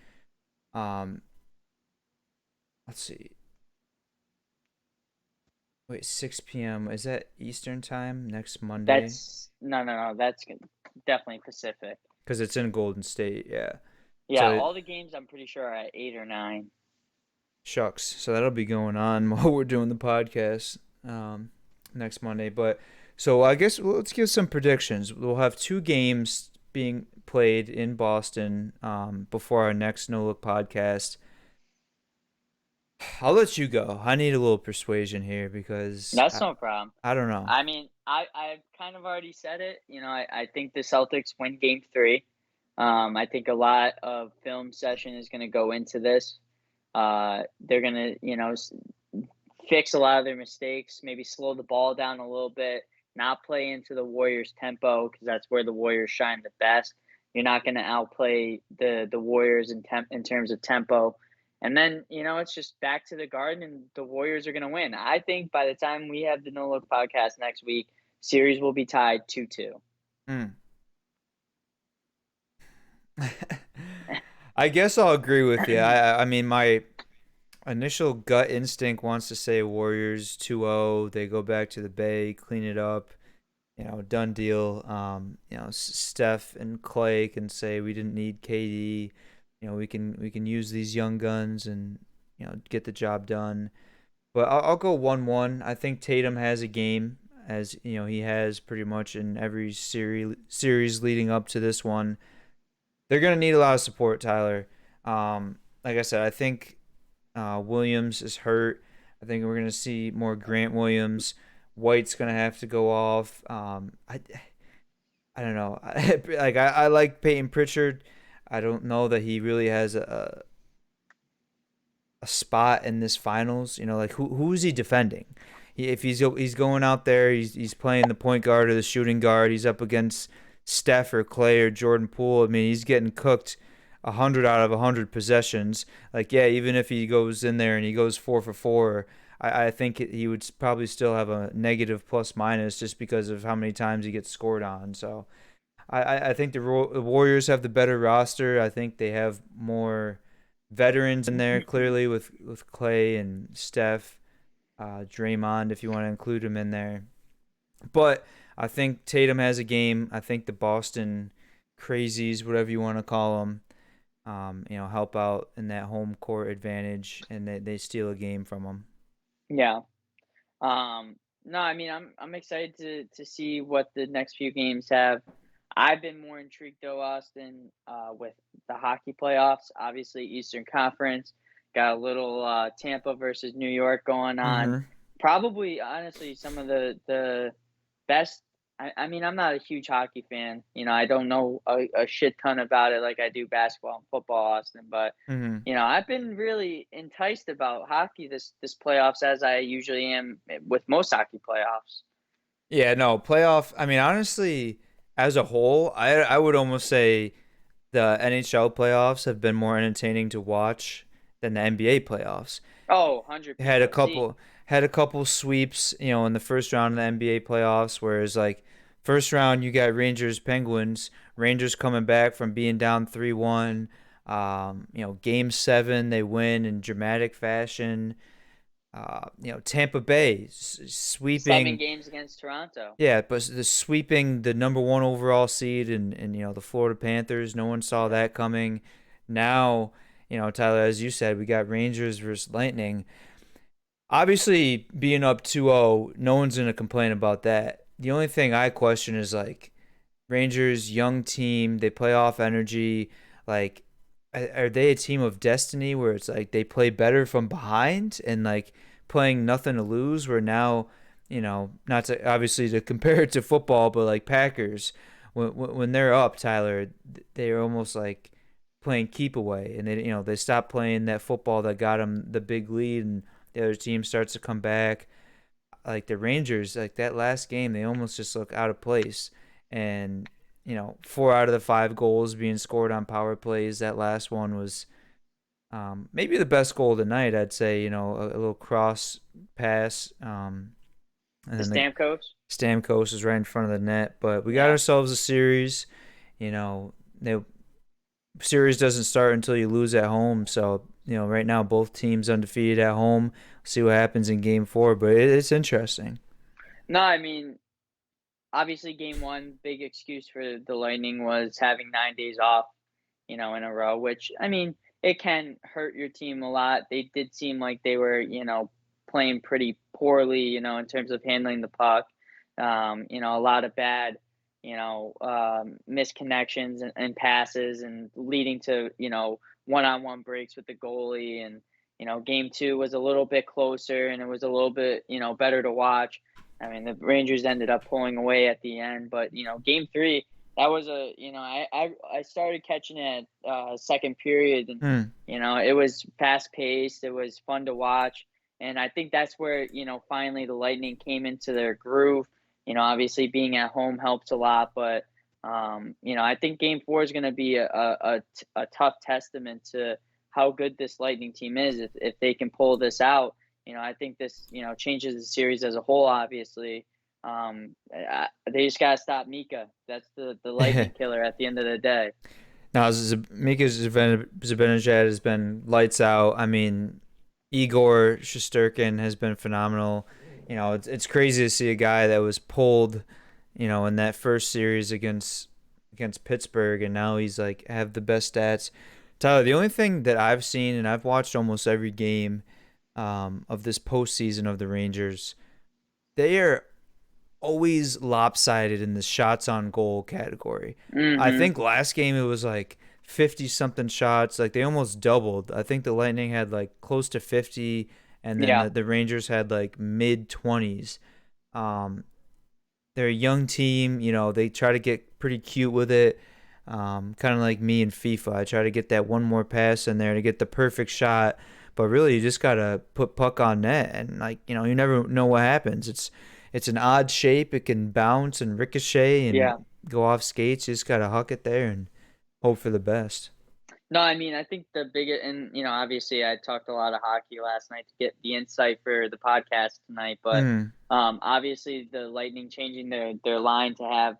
Um, let's see. Wait, 6 p.m. Is that Eastern time next Monday?
That's no. That's definitely Pacific.
Because it's in Golden State, yeah.
Yeah,
So
all the games I'm pretty sure are at 8 or 9.
shucks. So that'll be going on while we're doing the podcast next Monday. But so I guess let's give some predictions. We'll have two games being played in Boston before our next No Look podcast. I'll let you go. I need a little persuasion here because
That's no problem.
I don't know.
I mean, I've kind of already said it. I think the Celtics win Game 3. I think a lot of film session is going to go into this. They're going to, fix a lot of their mistakes, maybe slow the ball down a little bit, not play into the Warriors' tempo because that's where the Warriors shine the best. You're not going to outplay the Warriors in terms of tempo. And then, it's just back to the Garden and the Warriors are going to win. I think by the time we have the No Look podcast next week, series will be tied 2-2.
Mm. I guess I'll agree with you. I mean, my initial gut instinct wants to say Warriors 2-0. They go back to the Bay, clean it up. Done deal. Steph and Clay can say we didn't need KD. We can use these young guns and get the job done. But I'll go 1-1. I think Tatum has a game, as he has pretty much in every series leading up to this one. They're gonna need a lot of support, Tyler. Like I said, I think Williams is hurt. I think we're gonna see more Grant Williams. White's gonna have to go off. I don't know. I like Peyton Pritchard. I don't know that he really has a spot in this finals. Like who's he defending? If he's going out there, he's playing the point guard or the shooting guard. He's up against Steph or Clay or Jordan Poole. I mean, he's getting cooked 100 out of 100 possessions. Like, yeah, even if he goes in there and he goes 4 for 4, I think he would probably still have a negative plus minus just because of how many times he gets scored on. So I think the Warriors have the better roster. I think they have more veterans in there clearly with Clay and Steph, Draymond if you want to include him in there. But I think Tatum has a game. I think the Boston crazies, whatever you want to call them, help out in that home court advantage, and they steal a game from them.
Yeah. No, I mean I'm excited to see what the next few games have. I've been more intrigued though, Austin, with the hockey playoffs. Obviously, Eastern Conference got a little Tampa versus New York going on.
Mm-hmm.
Probably, honestly, some of the best. I mean, I'm not a huge hockey fan. I don't know a shit ton about it like I do basketball and football, Austin. But
Mm-hmm.
I've been really enticed about hockey this playoffs as I usually am with most hockey playoffs.
Yeah, no, playoff. I mean, honestly, as a whole, I would almost say the NHL playoffs have been more entertaining to watch than the NBA playoffs.
Oh, 100
Had a
percent. See,
couple had a couple sweeps, in the first round of the NBA playoffs, whereas like first round you got Rangers Penguins, Rangers coming back from being down 3-1. Game 7 they win in dramatic fashion. Tampa Bay
seven
sweeping.
games against Toronto.
Yeah, but the sweeping the number one overall seed and the Florida Panthers, no one saw
Yeah.
that coming. Now, Tyler, as you said, we got Rangers versus Lightning. Obviously, being up 2-0, no one's going to complain about that. The only thing I question is like Rangers, young team, they play off energy. Like, are they a team of destiny where it's like they play better from behind and like playing nothing to lose? Where now, not to obviously to compare it to football, but like Packers, when they're up, Tyler, they're almost like playing keep away, and they stop playing that football that got them the big lead, and the other team starts to come back. Like the Rangers, like that last game, they almost just look out of place. And 4 out of the 5 goals being scored on power plays. That last one was maybe the best goal of the night. I'd say a little cross pass, and
The
then the
Stamkos.
Stamkos is right in front of the net. But we got
Yeah.
ourselves a series. The series doesn't start until you lose at home. So right now both teams undefeated at home. See what happens in Game 4, but it's interesting.
No, I mean, obviously, game one, big excuse for the Lightning was having 9 days off, in a row, which, I mean, it can hurt your team a lot. They did seem like they were, playing pretty poorly, in terms of handling the puck. A lot of bad, misconnections and passes and leading to, one-on-one breaks with the goalie. And, game two was a little bit closer and it was a little bit, better to watch. I mean, the Rangers ended up pulling away at the end, but Game Three, that was I started catching it second period, and
Hmm.
it was fast paced. It was fun to watch, and I think that's where finally the Lightning came into their groove. Obviously being at home helps a lot, but I think Game Four is going to be a tough testament to how good this Lightning team is if they can pull this out. I think this, changes the series as a whole, obviously. They just got to stop Mika. That's the lightning killer at the end of the day.
Now, Mika Zibanejad has been lights out. I mean, Igor Shesterkin has been phenomenal. It's crazy to see a guy that was pulled, in that first series against Pittsburgh, and now he's like have the best stats. Tyler, the only thing that I've seen, and I've watched almost every game of this postseason of the Rangers, they are always lopsided in the shots on goal category. I
Mm-hmm.
think last game it was like 50 something shots. Like they almost doubled. I think the Lightning had like close to 50 and then
Yeah.
the Rangers had like mid 20s. Um they're a young team, they try to get pretty cute with it. Kind of like me in FIFA. I try to get that one more pass in there to get the perfect shot, but really you just gotta put puck on net, and like you never know what happens. It's an odd shape. It can bounce and ricochet
Yeah.
and go off skates. You just gotta huck it there and hope for the best.
No, I mean, I think the biggest, and obviously, I talked a lot of hockey last night to get the insight for the podcast tonight. But
Mm.
obviously, the Lightning changing their line to have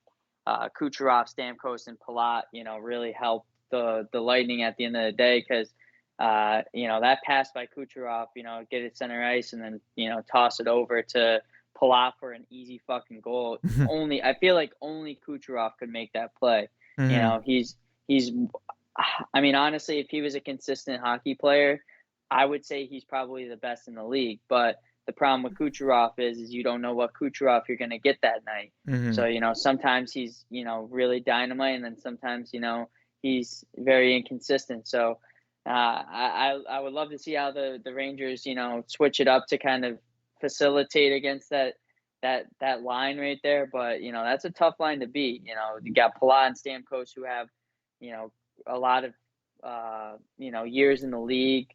Kucherov, Stamkos, and Palat, really helped the Lightning at the end of the day because that pass by Kucherov, get it center ice and then toss it over to Palat for an easy fucking goal. Only I feel like only Kucherov could make that play.
Mm-hmm.
He's I mean, honestly, if he was a consistent hockey player, I would say he's probably the best in the league. But the problem with Kucherov is you don't know what Kucherov you're going to get that night.
Mm-hmm.
So, sometimes he's, really dynamite, and then sometimes, he's very inconsistent. So, I would love to see how the Rangers, switch it up to kind of facilitate against that line right there. But, that's a tough line to beat. You got Palat and Stamkos who have, you know, a lot of years in the league.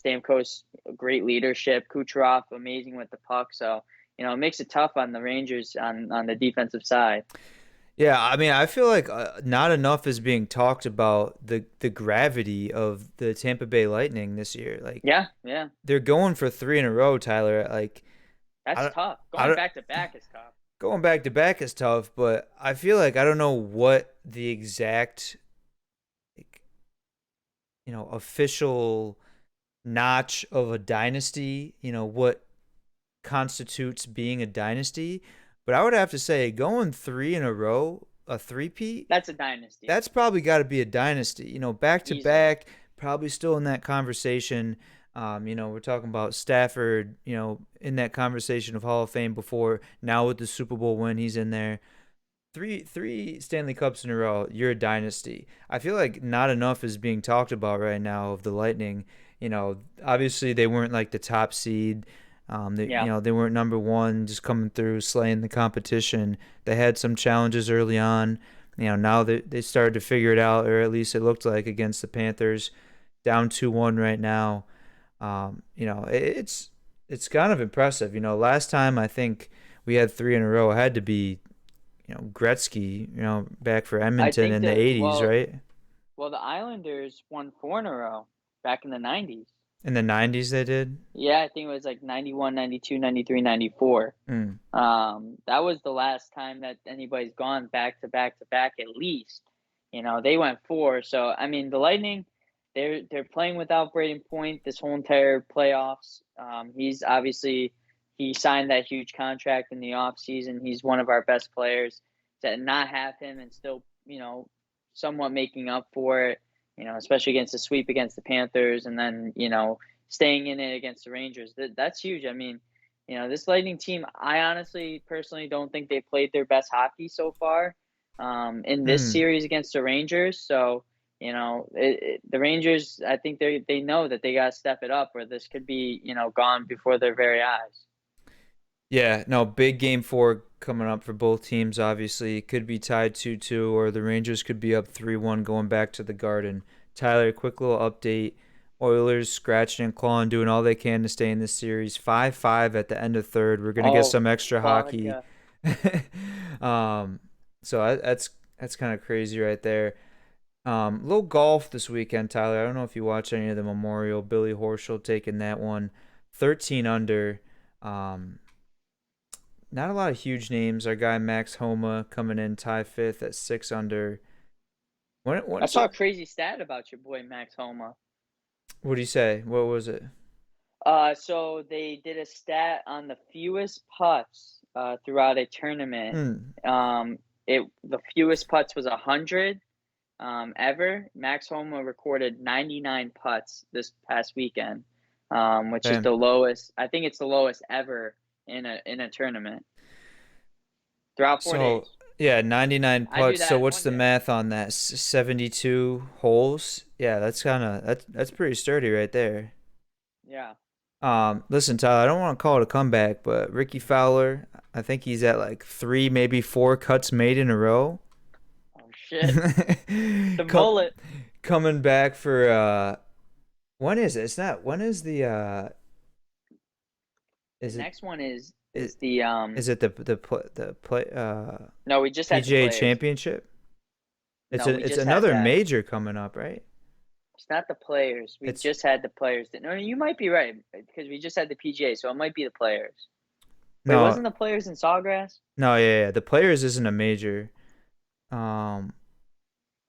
Stamkos, great leadership. Kucherov, amazing with the puck. So it makes it tough on the Rangers on the defensive side.
Yeah, I mean, I feel like not enough is being talked about the gravity of the Tampa Bay Lightning this year. Like
Yeah, yeah,
they're going for three in a row, Tyler. Like I
that's
don't,
tough.
I
Going
don't,
back to back is tough.
going back to back is tough, but I feel like I don't know what the exact, like, official notch of a dynasty, what constitutes being a dynasty, but I would have to say going three in a row, a three-peat,
That's a dynasty,
that's probably got to be a dynasty. Back to
easily.
back, probably still in that conversation. We're talking about Stafford, in that conversation of Hall of Fame before. Now with the Super Bowl win, he's in there. Three Stanley Cups in a row. You're a dynasty. I feel like not enough is being talked about right now of the Lightning. Obviously they weren't like the top seed.
Yeah,
They weren't number one, just coming through, slaying the competition. They had some challenges early on. Now they started to figure it out, or at least it looked like against the Panthers, down 2-1 right now. It's kind of impressive. Last time I think we had three in a row. It had to be Gretzky, back for
I
Edmonton
think
in the
that
80s, right?
well, the Islanders won four in a row back in the '90s.
In the 90s they did.
Yeah, I think it was like 91, 92, 93, 94.
Mm.
That was the last time that anybody's gone back to back to back at least. They went four. So I mean the Lightning, they're playing without Braden Point this whole entire playoffs. He's obviously he signed that huge contract in the off season. He's one of our best players. To not have him and still, somewhat making up for it, especially against the sweep against the Panthers and then, staying in it against the Rangers. That's huge. I mean, this Lightning team, I honestly, personally don't think they played their best hockey so far in this
Mm.
series against the Rangers. So, the Rangers, I think they know that they got to step it up, or this could be gone before their very eyes.
Yeah, no, big game four coming up for both teams, obviously. It could be tied 2-2, or the Rangers could be up 3-1 going back to the Garden. Tyler, quick little update. Oilers scratching and clawing, doing all they can to stay in this series. 5-5 at the end of third. We're gonna get
Oh,
some extra
fuck
hockey.
yeah.
um, so that's kind of crazy right there. Little golf this weekend, Tyler. I don't know if you watch any of the Memorial. Billy Horschel taking that one, 13 under. Um, Not a lot of huge names. Our guy Max Homa coming in tie fifth at 6 under.
I
What
saw a
what
crazy stat about your boy Max Homa.
what do you say? What was it?
So they did a stat on the fewest putts throughout a tournament.
Hmm.
The fewest putts was 100 ever. Max Homa recorded 99 putts this past weekend, which is the
Damn.
lowest. I think it's the lowest ever in a tournament throughout 4 days.
So yeah, 99
I do
putts. So
that in
what's
one
the
day.
math on that? 72 holes. Yeah, that's pretty sturdy right there.
Yeah.
Listen, Tyler, I don't want to call it a comeback, but Ricky Fowler, I think he's at like three, maybe four cuts made in a row.
Oh shit. The
Come,
mullet.
coming back for when is it? It's not. When is the
The
is it
next one is
is,
is the
is it the play
no, we just had the
PGA
players.
Championship?
No, we
It's
just had
another
that.
major coming up, right?
It's not the players. We
It's
just had the players. No, you might be right because we just had the PGA, so it might be the players. Wait,
no
wasn't the players in Sawgrass?
no yeah. The Players isn't a major. Um,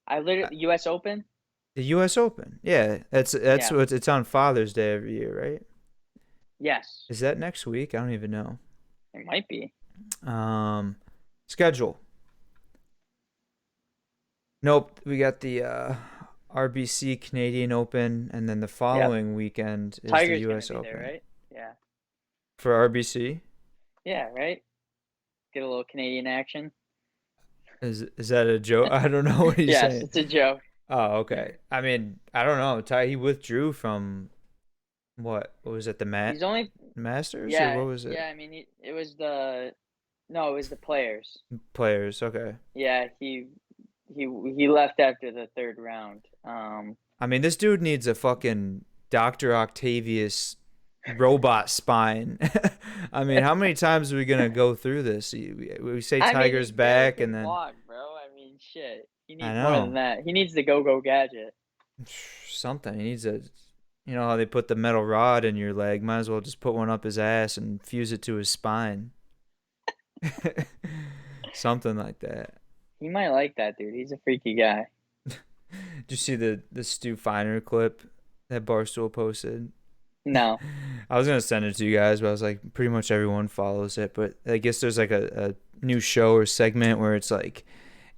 I literally U.S. Open.
the U.S. Open. Yeah, that's
Yeah.
what it's on Father's Day every year, right?
Yes,
Is that next week? I don't even know.
it might be.
Um, Schedule. Nope, we got the RBC Canadian Open, and then the
Yep.
following weekend is the
Tiger's gonna
U.S.
be there,
Open
right? Yeah.
for RBC.
Yeah. Right. Get a little Canadian action.
Is that a joke? I don't know what he's
Yes,
saying.
it's a joke.
Oh, okay. I mean, I don't know. Ty, he withdrew from what was it, the
He's only.
Masters, or
Yeah.
what was it?
Yeah. I mean, it was the. No, it was the players.
Players. Okay.
Yeah. He he left after the third round.
I mean, this dude needs a fucking Dr. Octavius robot spine. I mean, how many times are we gonna go through this? We say
I mean,
Tiger's
he barely
back, and
can
then
walk, bro. I mean, shit. He
I
needs more than
know
that. He needs the go-go gadget.
something. He needs a, you know how they put the metal rod in your leg? Might as well just put one up his ass and fuse it to his spine. Something like that.
He might like that, dude. He's a freaky guy.
Did you see the Stu Feiner clip that Barstool posted?
No.
I was gonna send it to you guys, but I was like, pretty much everyone follows it. But I guess there's like a new show or segment where it's like,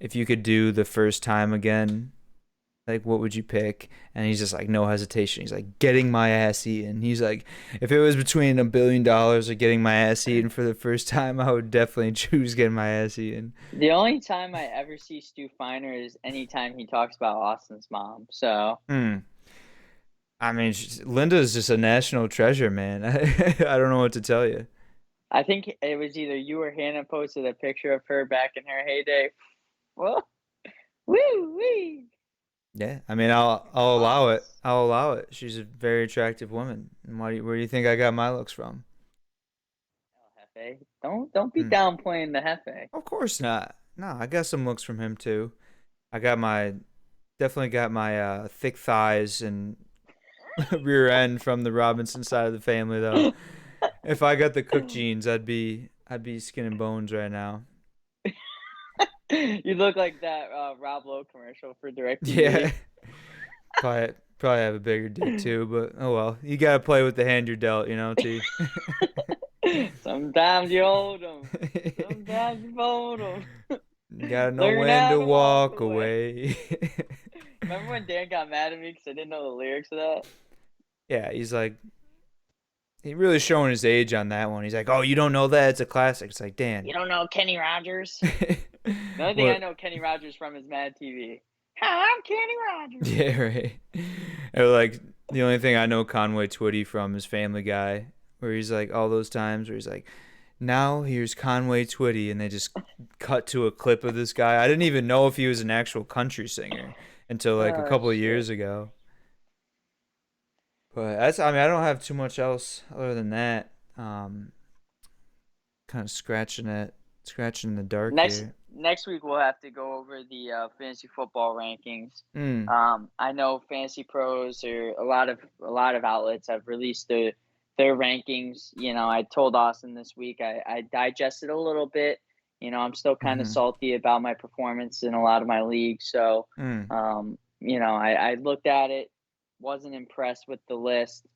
if you could do the first time again, like what would you pick? And he's just like, no hesitation. He's like, getting my ass eaten. He's like, if it was between $1 billion or getting my ass eaten for the first time, I would definitely choose getting my ass eaten.
The only time I ever see Stu Feiner is anytime he talks about Austin's mom. So
Hmm. I mean, Linda is just a national treasure, man. I don't know what to tell you.
I think it was either you or Hannah posted a picture of her back in her heyday. Well, woo wee.
Yeah, I mean, I'll allow it.
Moms.
I'll allow it. She's a very attractive woman. And where do you think I got my looks from?
El Jefe. Don't be
Hmm.
downplaying the Jefe.
Of course not. No, I got some looks from him too. I got my definitely got my thick thighs and rear end from the Robinson side of the family though. If I got the cook genes, I'd be skin and bones right now.
You look like that Rob Lowe commercial for
Yeah,
DirecTV.
probably have a bigger dick too, but oh well. You gotta play with the hand you're dealt, T.
Sometimes you hold them. Sometimes you fold them.
Gotta know
Learn
when
how
to
to walk
walk
away.
away.
Remember when Dan got mad at me because I didn't know the lyrics of that?
Yeah, he's like, he really showing his age on that one. He's like, oh, you don't know that? It's a classic. It's like, Dan.
You don't know Kenny Rogers? The only thing I
What?
know Kenny Rogers from is Mad TV. Hi, I'm Kenny Rogers.
Yeah, right. Or like, the only thing I know Conway Twitty from is Family Guy, where he's like, all those times where he's like, Now here's Conway Twitty, and they just cut to a clip of this guy. I didn't even know if he was an actual country singer until like a
Oh
couple of
shit.
years ago. But that's, I mean, I don't have too much else other than that. Um, Kind of scratching in the dark here.
Next week we'll have to go over the fantasy football rankings.
Mm.
I know Fantasy Pros or a lot of outlets have released their rankings. You know, I told Austin this week I digested a little bit. You know, I'm still kind of
Mm-hmm.
salty about my performance in a lot of my leagues. So,
Mm.
you know, I looked at it, wasn't impressed with the list.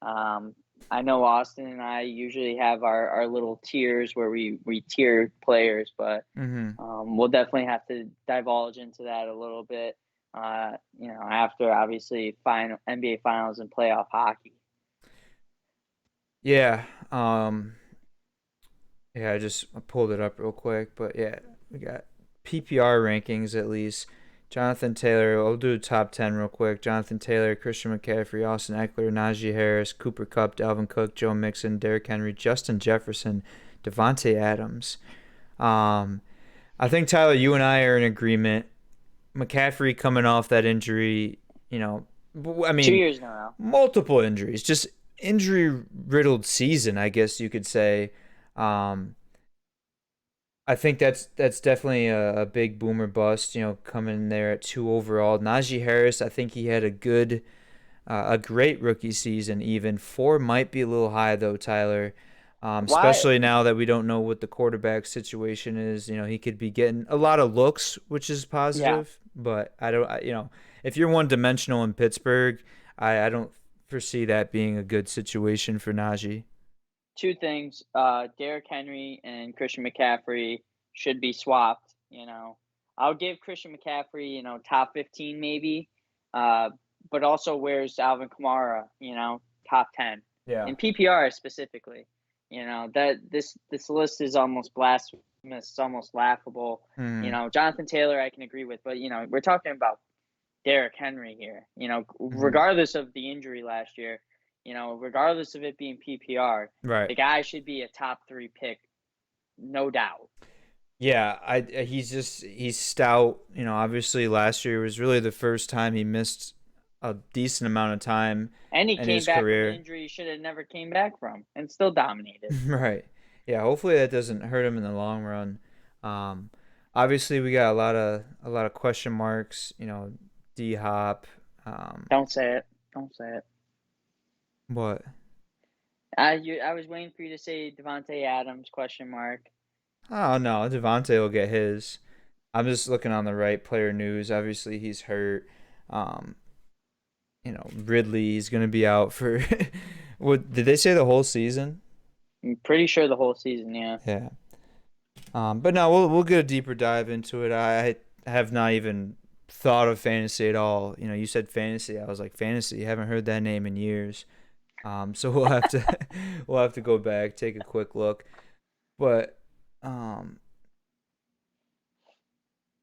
Um, I know Austin and I usually have our little tiers where we tier players, but
Mm-hmm.
we'll definitely have to divulge into that a little bit. You know, after obviously final NBA finals and playoff hockey.
Yeah. Yeah, I pulled it up real quick, but yeah, we got PPR rankings at least. Jonathan Taylor, I'll do top 10 real quick. Jonathan Taylor, Christian McCaffrey, Austin Eckler, Najee Harris, Cooper Kupp, Dalvin Cook, Joe Mixon, Derrick Henry, Justin Jefferson, Devontae Adams. Um, I think, Tyler, you and I are in agreement. McCaffrey coming off that injury, you know, I
Two
mean,
years in a row.
multiple injuries, just injury riddled season, I guess you could say. Um, I think that's definitely a big boomer bust. You know, coming in there at 2 overall. Najee Harris, I think he had a great rookie season. Even 4 might be a little high though, Tyler.
Why?
Especially now that we don't know what the quarterback situation is. You know, he could be getting a lot of looks, which is
Yeah.
positive. But I don't, you know, if you're one dimensional in Pittsburgh, I don't foresee that being a good situation for Najee.
Two things. Derrick Henry and Christian McCaffrey should be swapped. You know, I'll give Christian McCaffrey, you know, top 15 maybe. Uh, but also where's Alvin Kamara? You know, top 10
Yeah.
in PPR specifically. You know that this list is almost blasphemous. It's almost laughable. You
Mm-hmm.
know, Jonathan Taylor I can agree with, but you know we're talking about Derrick Henry here. You know,
Mm-hmm.
regardless of the injury last year, you know, regardless of it being PPR,
Right.
the guy should be a top 3 pick, no doubt.
Yeah, he's stout. You know, obviously last year was really the first time he missed a decent amount of time
And he
in
came
his
back from an
career.
injury he should have never came back from and still dominated.
Right. Yeah, hopefully that doesn't hurt him in the long run. Um, Obviously we got a lot of question marks, you know, D Hop,
Don't say it. Don't say it.
what?
I was waiting for you to say Devonte Adams question mark.
Oh no, Devontae will get his. I'm just looking on the right player news. Obviously he's hurt. Um, you know, Ridley's gonna be out for what did they say the whole season?
I'm pretty sure the whole season, yeah.
Yeah. But no, we'll get a deeper dive into it. I have not even thought of fantasy at all. You know, you said fantasy. I was like, fantasy. Haven't heard that name in years. So we'll have to we'll have to go back, take a quick look. But um,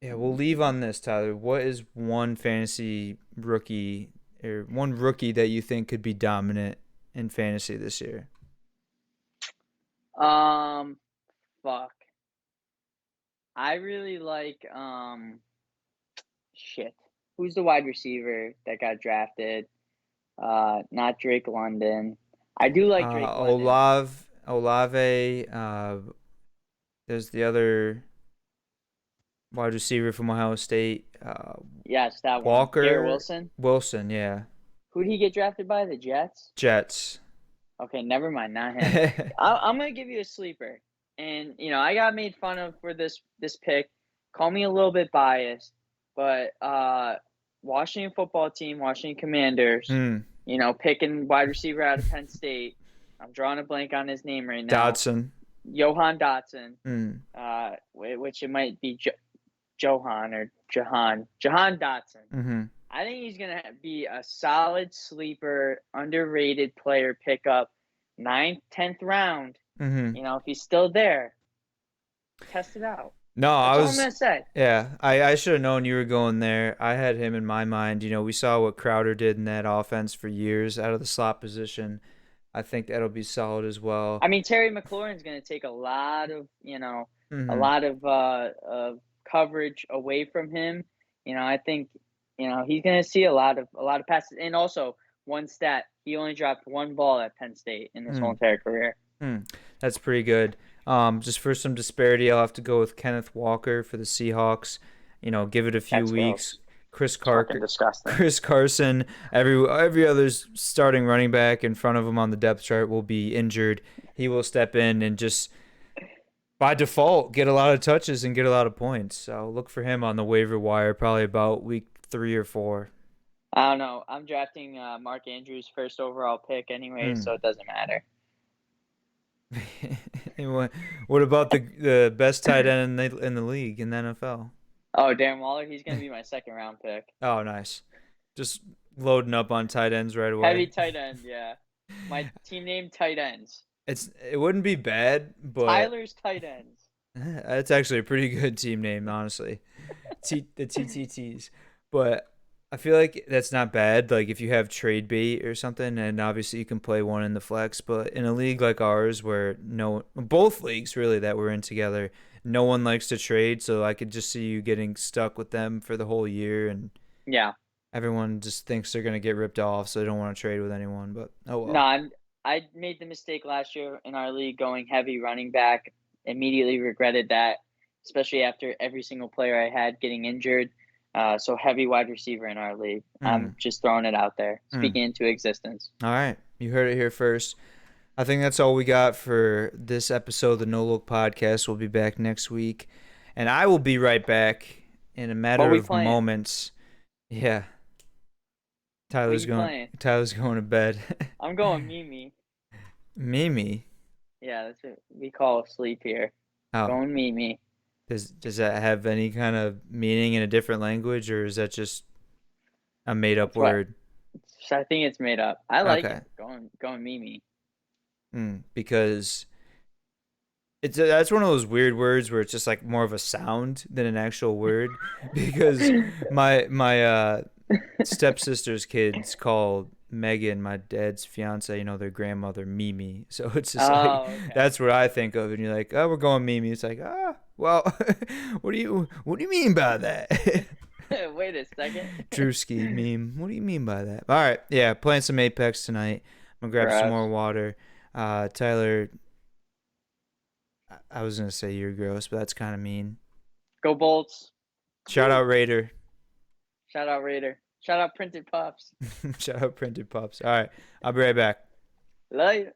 yeah, we'll leave on this, Tyler. What is one fantasy rookie or one rookie that you think could be dominant in fantasy this year?
Um, fuck. I really like shit. Who's the wide receiver that got drafted? Not Drake London. I do like Drake London.
Olave. There's the other wide receiver from Ohio State,
Yes, that one. Garrett
Walker
Wilson.
Wilson. Yeah,
Who did he get drafted by? The Jets?
Jets.
Okay, never mind, not him. I'm gonna give you a sleeper, and you know I got made fun of for this pick. Call me a little bit biased, but Washington football team, Washington Commanders.
Hmm.
You know, picking wide receiver out of Penn State. I'm drawing a blank on his name right now.
Dodson.
Johan Dotson.
Hmm.
Which it might be Johan or Jahan Dotson.
Mm-hmm.
I think he's gonna be a solid sleeper, underrated player pickup, ninth, 10th round.
Mm-hmm.
You know, if he's still there, test it out.
No, I
That's all I'm
was.
gonna say.
Yeah, I should have known you were going there. I had him in my mind. You know, we saw what Crowder did in that offense for years out of the slot position. I think that'll be solid as well.
I mean, Terry McLaurin's going to take a lot of, a
Hmm.
lot of coverage away from him. I think, he's going to see a lot of passes. And also, one stat, he only dropped one ball at Penn State in his whole
Mm,
entire career.
that's pretty good. Just for some disparity, I'll have to go with Kenneth Walker for the Seahawks. Give it a few
That's
weeks.
gross.
Chris
It's fucking
Carter,
disgusting.
Chris Carson, every other starting running back in front of him on the depth chart will be injured. He will step in and just by default get a lot of touches and get a lot of points. So look for him on the waiver wire probably about week 3 or 4.
I don't know. I'm drafting Mark Andrews first overall pick anyway,
Hmm.
so it doesn't matter.
And what about the best tight end in the league in the NFL?
Oh, Darren Waller, he's going to be my second round pick.
Oh, nice. Just loading up on tight ends right away.
Heavy tight end, yeah. My team name tight ends.
It wouldn't be bad, but
Tyler's tight ends.
it's actually a pretty good team name, honestly. The TTTs, but I feel like that's not bad. Like if you have trade bait or something, and obviously you can play one in the flex, but in a league like ours, where no both leagues really that we're in together, no one likes to trade, so I could just see you getting stuck with them for the whole year, and
Yeah.
everyone just thinks they're gonna get ripped off, so they don't want to trade with anyone. But oh
No,
well.
I made the mistake last year in our league going heavy running back. Immediately regretted that, especially after every single player I had getting injured. So heavy wide receiver in our league.
Mm,
I'm just throwing it out there,
mm.
speaking into existence.
All right, you heard it here first. I think that's all we got for this episode of the No Look Podcast. We'll be back next week, and I will be right back in a
What
matter
we
of
playing?
moments. Yeah,
What
Tyler's
you
going.
playing?
Tyler's going to bed.
I'm going Mimi.
Mimi.
Yeah, that's what we call sleep here.
Oh,
Going Mimi.
does that have any kind of meaning in a different language, or is that just a made up
That's what
word?
I think it's made up. I like
Okay.
it. Going Mimi.
Because that's one of those weird words where it's just like more of a sound than an actual word. Because my stepsister's kids call Megan, my dad's fiance, their grandmother Mimi. So it's just like
Oh, okay.
that's what I think of, and you're like, oh, we're going Mimi. It's like, well, what do you mean by that?
Wait a second.
Drewski meme. What do you mean by that? All right, yeah, playing some Apex tonight. I'm gonna grab some more
Gross.
water. Tyler, I was gonna say you're gross, but that's kind of mean.
Go Bolts.
Shout
Woo.
out Raider.
Shout out Raider. Shout out Printed Puffs.
Shout out Printed Pups. All right, I'll be right back.
Love you.